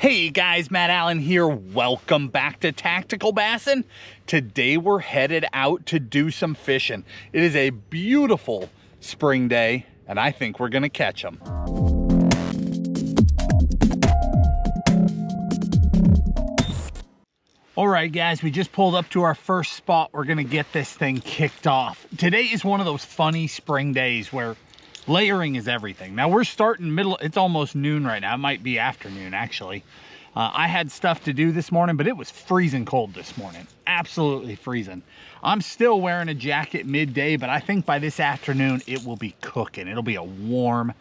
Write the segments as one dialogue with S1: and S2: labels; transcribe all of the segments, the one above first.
S1: Hey guys, Matt Allen here. Welcome back to Tactical Bassin'. Today we're headed out to do some fishing. It is a beautiful spring day and I think we're gonna catch them. All right guys, we just pulled up to our first spot. We're gonna get this thing kicked off. Today is one of those funny spring days where layering is everything. Now we're starting it's almost noon right now. It might be afternoon actually. I had stuff to do this morning, but it was freezing cold this morning. Absolutely freezing. I'm still wearing a jacket midday, but I think by this afternoon it will be cooking. It'll be a warm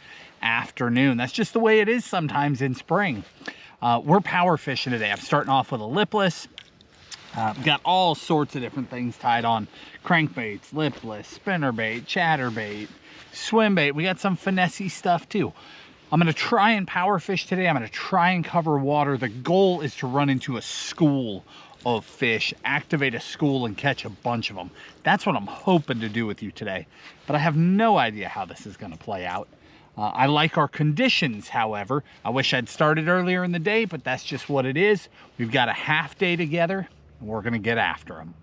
S1: afternoon. That's just the way it is sometimes in spring. We're power fishing today. I'm starting off with a lipless. Got all sorts of different things tied on. Crankbaits, lipless, spinnerbait, chatterbait, swim bait. We got some finessey stuff too. I'm gonna try and power fish today. I'm gonna try and cover water. The goal is to run into a school of fish, activate a school and catch a bunch of them. That's what I'm hoping to do with you today. But I have no idea how this is gonna play out. I like our conditions, however. I wish I'd started earlier in the day, but that's just what it is. We've got a half day together and we're gonna get after them.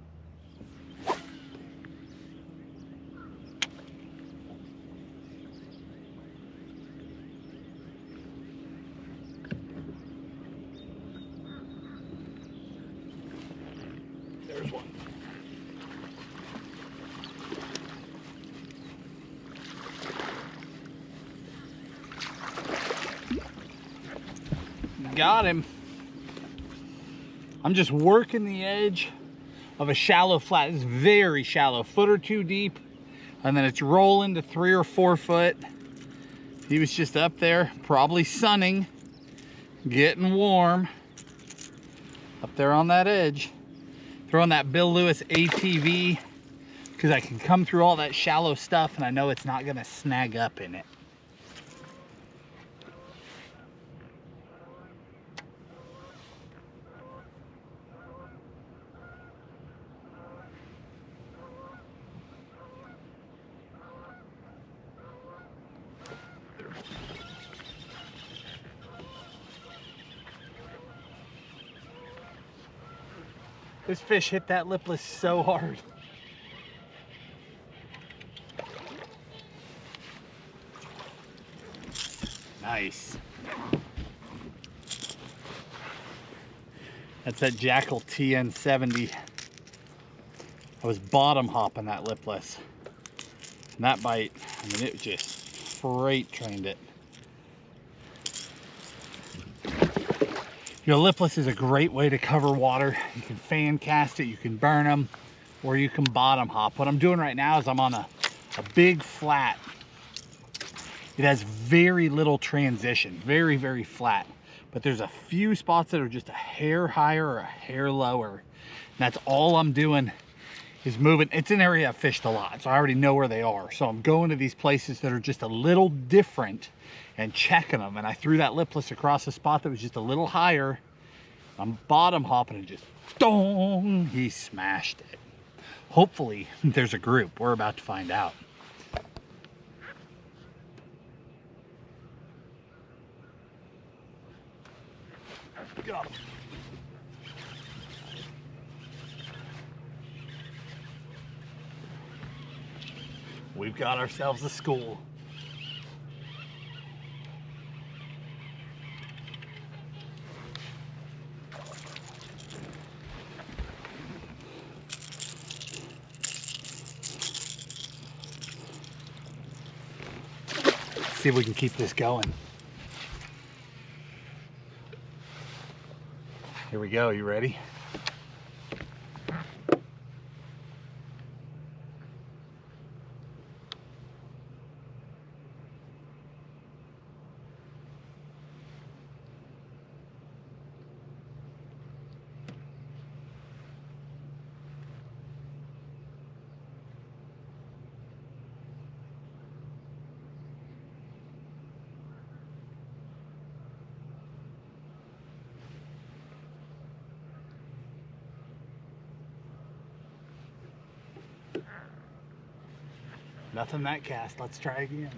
S1: There's one. Got him. I'm just working the edge of a shallow flat. It's very shallow, foot or two deep, and then it's rolling to 3 or 4 foot. He was just up there, probably sunning, getting warm, up there on that edge. Throwing that Bill Lewis ATV because I can come through all that shallow stuff and I know it's not gonna snag up in it. This fish hit that lipless so hard. Nice. That's that Jackal TN70. I was bottom hopping that lipless. And that bite, I mean, it just freight trained it. You know, lipless is a great way to cover water. You can fan cast it, you can burn them, or you can bottom hop. What I'm doing right now is I'm on a big flat. It has very little transition, very, very flat. But there's a few spots that are just a hair higher or a hair lower. And that's all I'm doing is moving. It's an area I've fished a lot, so I already know where they are. So I'm going to these places that are just a little different and checking them. And I threw that lipless across a spot that was just a little higher. I'm bottom hopping and just dong, he smashed it. Hopefully there's a group. We're about to find out. Go. We've got ourselves a school. See if we can keep this going. Here we go, you ready? Nothing that cast. Let's try again.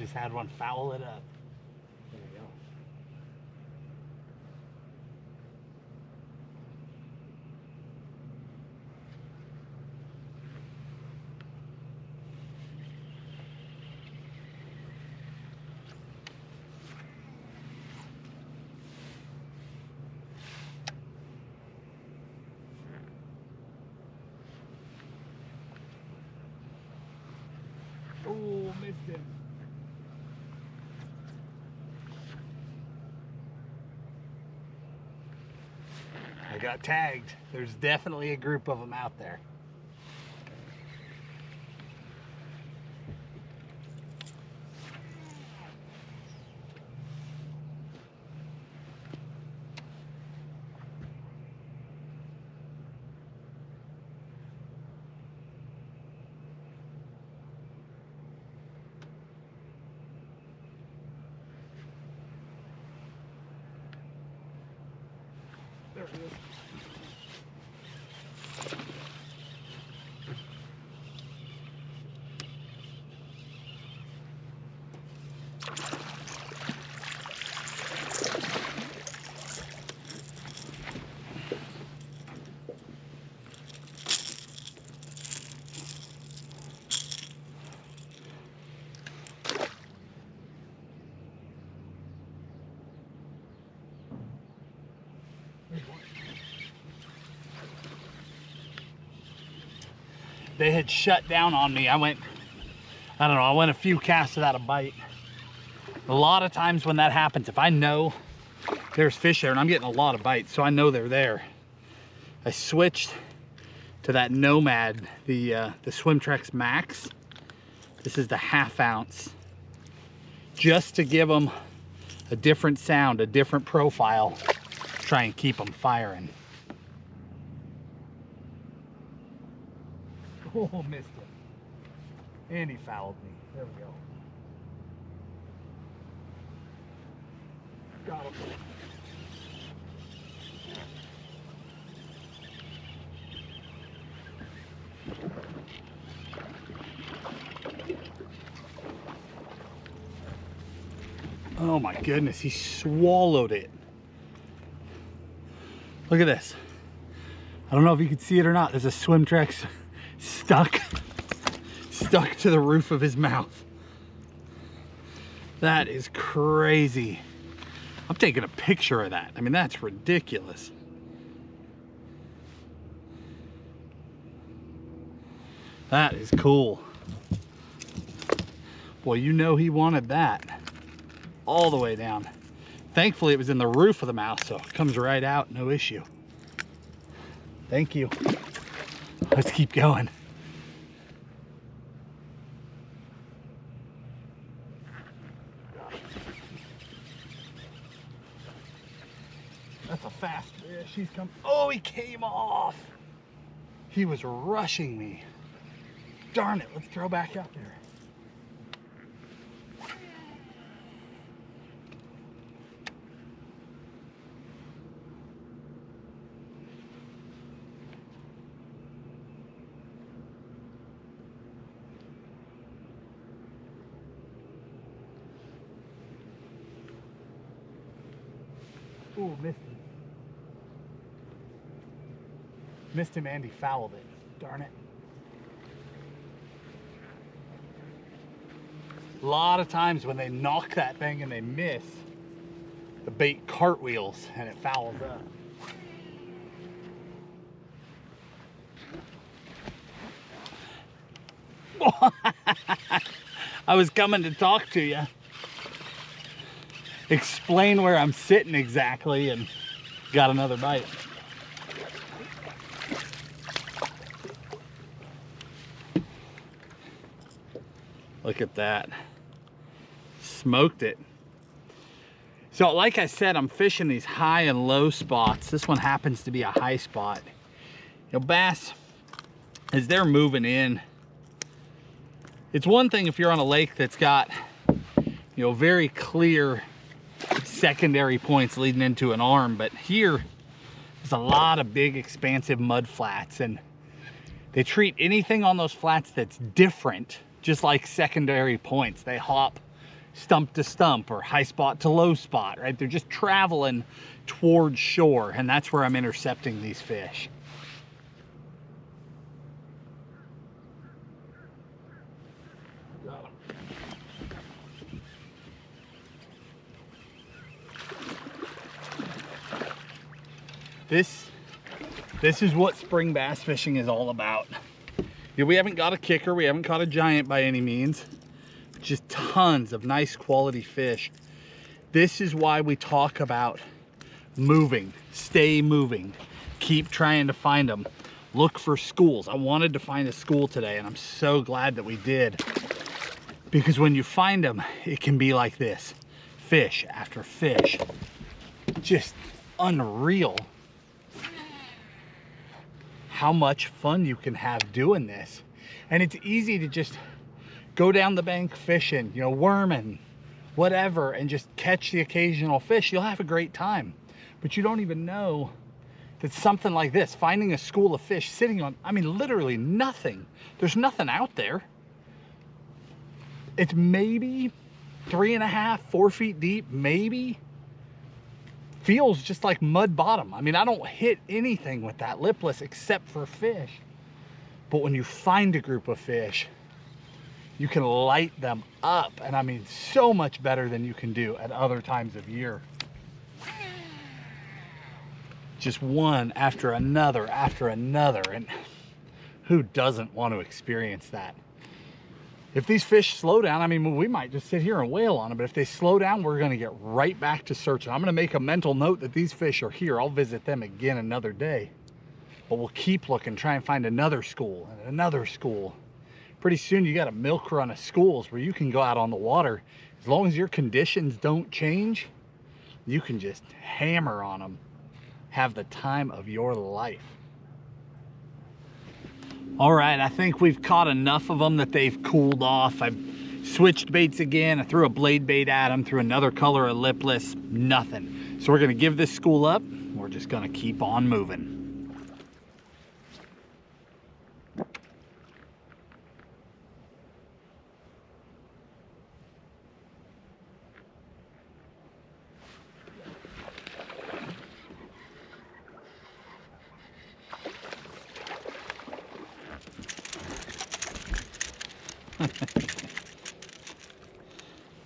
S1: just had one foul it up. There we go. Oh, missed him. I got tagged. There's definitely a group of them out there. There it is. They had shut down on me. I went a few casts without a bite. A lot of times when that happens, if I know there's fish there and I'm getting a lot of bites, so I know they're there, I switched to that Nomad, the Swimtrex Max. This is the 1/2 ounce, just to give them a different sound, a different profile, try and keep them firing. Oh, missed him. And he fouled me. There we go. Got him. Oh my goodness, he swallowed it. Look at this. I don't know if you can see it or not. There's a Swimtrex stuck to the roof of his mouth. That is crazy. I'm taking a picture of that. I mean, that's ridiculous. That is cool. Boy, you know he wanted that all the way down. Thankfully, it was in the roof of the mouth, so it comes right out, no issue. Thank you. Let's keep going. That's a fast fish. He's come. Oh, he came off. He was rushing me. Darn it. Let's throw back up there. Ooh, missed him. Missed him and he fouled it. Darn it. A lot of times when they knock that thing and they miss, the bait cartwheels and it fouls up. I was coming to talk to you. Explain where I'm sitting exactly, and got another bite. Look at that. Smoked it. So like I said, I'm fishing these high and low spots. This one happens to be a high spot. You know, bass, as they're moving in, it's one thing if you're on a lake that's got, you know, very clear secondary points leading into an arm, but here there's a lot of big expansive mud flats, and they treat anything on those flats that's different just like secondary points. They hop stump to stump or high spot to low spot, right? They're just traveling towards shore, and that's where I'm intercepting these fish. This is what spring bass fishing is all about. Yeah, we haven't got a kicker, we haven't caught a giant by any means, just tons of nice quality fish. This is why we talk about moving, stay moving, keep trying to find them, look for schools. I wanted to find a school today, and I'm so glad that we did, because when you find them, it can be like this, fish after fish, just unreal how much fun you can have doing this. And it's easy to just go down the bank fishing, you know, worming, whatever, and just catch the occasional fish. You'll have a great time, but you don't even know that something like this, finding a school of fish sitting on, I mean, literally nothing. There's nothing out there. It's maybe 3.5, 4 feet deep, maybe. Feels just like mud bottom. I mean, I don't hit anything with that lipless except for fish. But when you find a group of fish, you can light them up. And I mean, so much better than you can do at other times of year. Just one after another after another. And who doesn't want to experience that? If these fish slow down, I mean, we might just sit here and wail on them, but if they slow down, we're gonna get right back to searching. I'm gonna make a mental note that these fish are here. I'll visit them again another day, but we'll keep looking, try and find another school and another school. Pretty soon you got a milk run of schools where you can go out on the water. As long as your conditions don't change, you can just hammer on them, have the time of your life. All right, I think we've caught enough of them that they've cooled off. I've switched baits again. I threw a blade bait at them, threw another color of lipless, nothing. So we're gonna give this school up. We're just gonna keep on moving.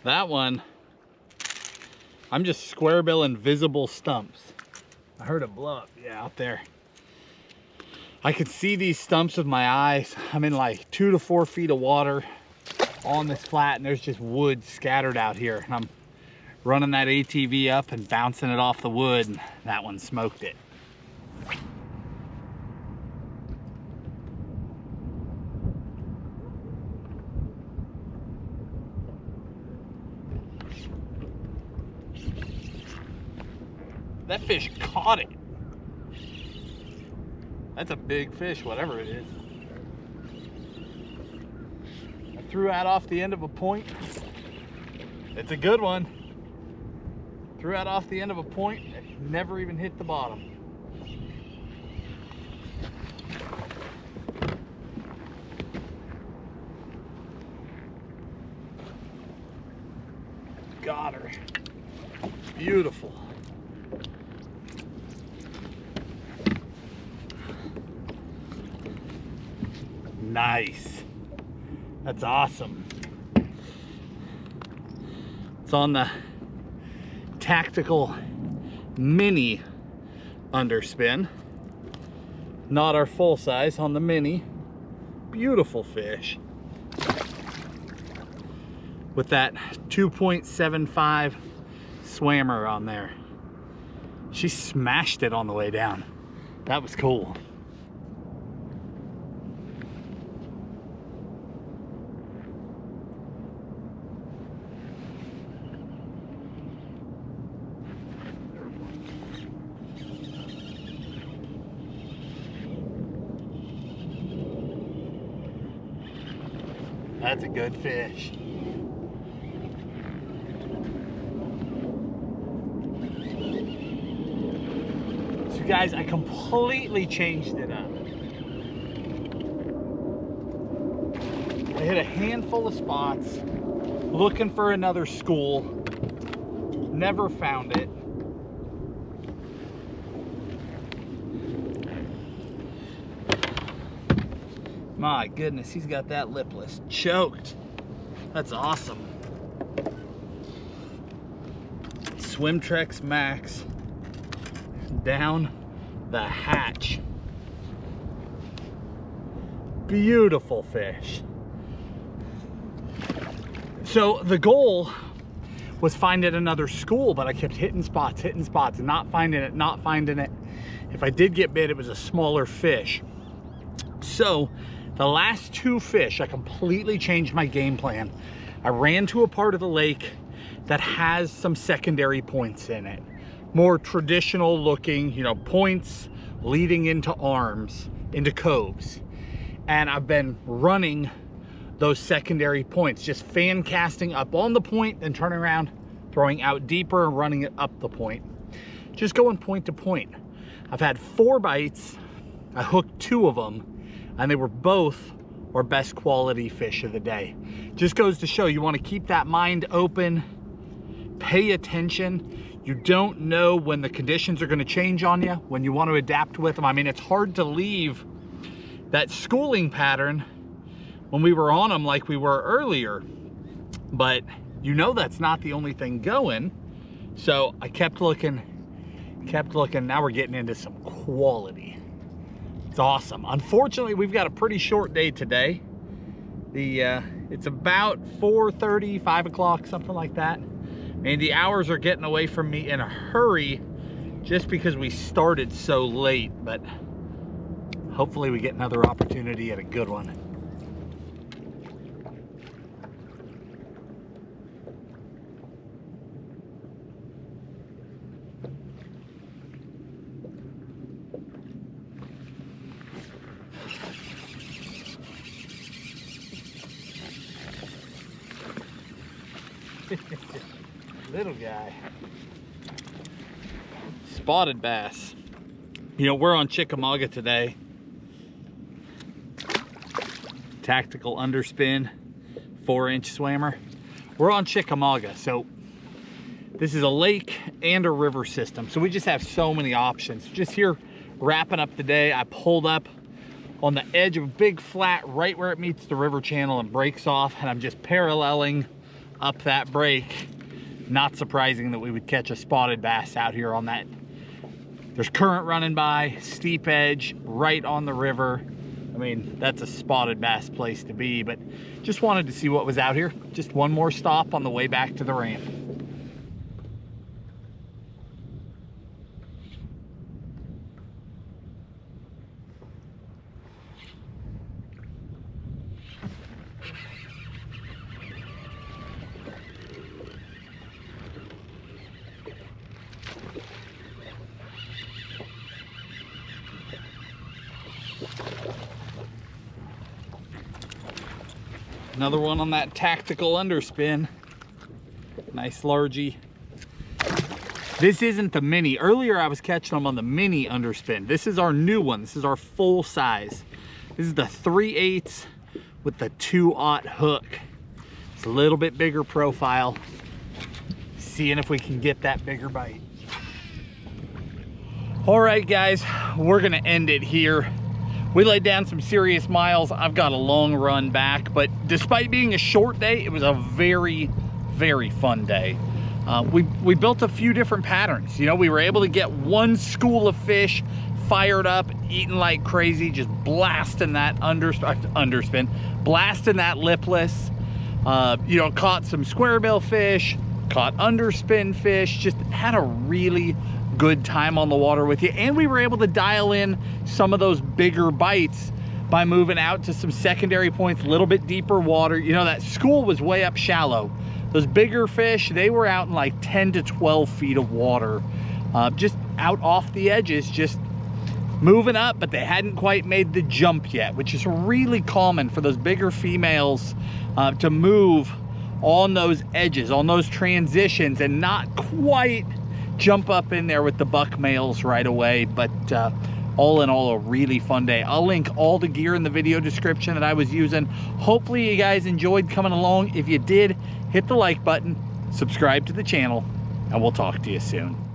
S1: That one, I'm just square billing visible stumps. I heard it blow up, yeah, out there. I could see these stumps with my eyes. I'm in like 2 to 4 feet of water on this flat, and there's just wood scattered out here. And I'm running that ATV up and bouncing it off the wood, and that one smoked it. That fish caught it. That's a big fish, whatever it is. I threw that off the end of a point. It's a good one. Threw that off the end of a point. It never even hit the bottom. Got her. Beautiful. Nice. That's awesome. It's on the tactical mini underspin, not our full size, on the mini. Beautiful fish with that 2.75 swammer on there. She smashed it on the way down. That was cool. That's a good fish. So guys, I completely changed it up. I hit a handful of spots, looking for another school. Never found it. My goodness, he's got that lipless choked. That's awesome. Swimtrex Max down the hatch. Beautiful fish. So the goal was finding another school, but I kept hitting spots, and not finding it. If I did get bit, it was a smaller fish. So the last two fish, I completely changed my game plan. I ran to a part of the lake that has some secondary points in it. More traditional looking, you know, points leading into arms, into coves. And I've been running those secondary points, just fan casting up on the point and turning around, throwing out deeper and running it up the point. Just going point to point. I've had 4 bites. I hooked 2 of them, and they were both our best quality fish of the day. Just goes to show you want to keep that mind open, pay attention. You don't know when the conditions are going to change on you, when you want to adapt with them. I mean, it's hard to leave that schooling pattern when we were on them like we were earlier, but you know that's not the only thing going. So I kept looking. Now we're getting into some quality. It's awesome. Unfortunately, we've got a pretty short day today. It's about 4:30, 5 o'clock, something like that. And the hours are getting away from me in a hurry just because we started so late, but hopefully we get another opportunity at a good one. Little guy. Spotted bass. You know, we're on Chickamauga today. Tactical underspin, 4-inch swimmer. We're on Chickamauga, so this is a lake and a river system. So we just have so many options. Just here wrapping up the day, I pulled up on the edge of a big flat right where it meets the river channel and breaks off, and I'm just paralleling up that break. Not surprising that we would catch a spotted bass out here on that. There's current running by, steep edge, right on the river. I mean, that's a spotted bass place to be, but just wanted to see what was out here. Just one more stop on the way back to the ramp. Another one on that tactical underspin. Nice largie. This isn't the mini. Earlier I was catching them on the mini underspin. This is our new one. This is our full size. This is the 3/8 with the 2/0 hook. It's a little bit bigger profile. Seeing if we can get that bigger bite. All right, guys, we're gonna end it here. We laid down some serious miles. I've got a long run back, but despite being a short day, it was a very, very fun day. We built a few different patterns. You know, we were able to get one school of fish fired up, eating like crazy, just blasting that underspin, blasting that lipless. You know, caught some squarebill fish, caught underspin fish, just had a really good time on the water with you. And we were able to dial in some of those bigger bites by moving out to some secondary points, a little bit deeper water. You know, that school was way up shallow. Those bigger fish, they were out in like 10 to 12 feet of water, just out off the edges, just moving up, but they hadn't quite made the jump yet, which is really common for those bigger females to move on those edges, on those transitions, and not quite jump up in there with the buck males right away. But all in all, a really fun day. I'll link all the gear in the video description that I was using. Hopefully you guys enjoyed coming along. If you did, hit the like button, subscribe to the channel, and we'll talk to you soon.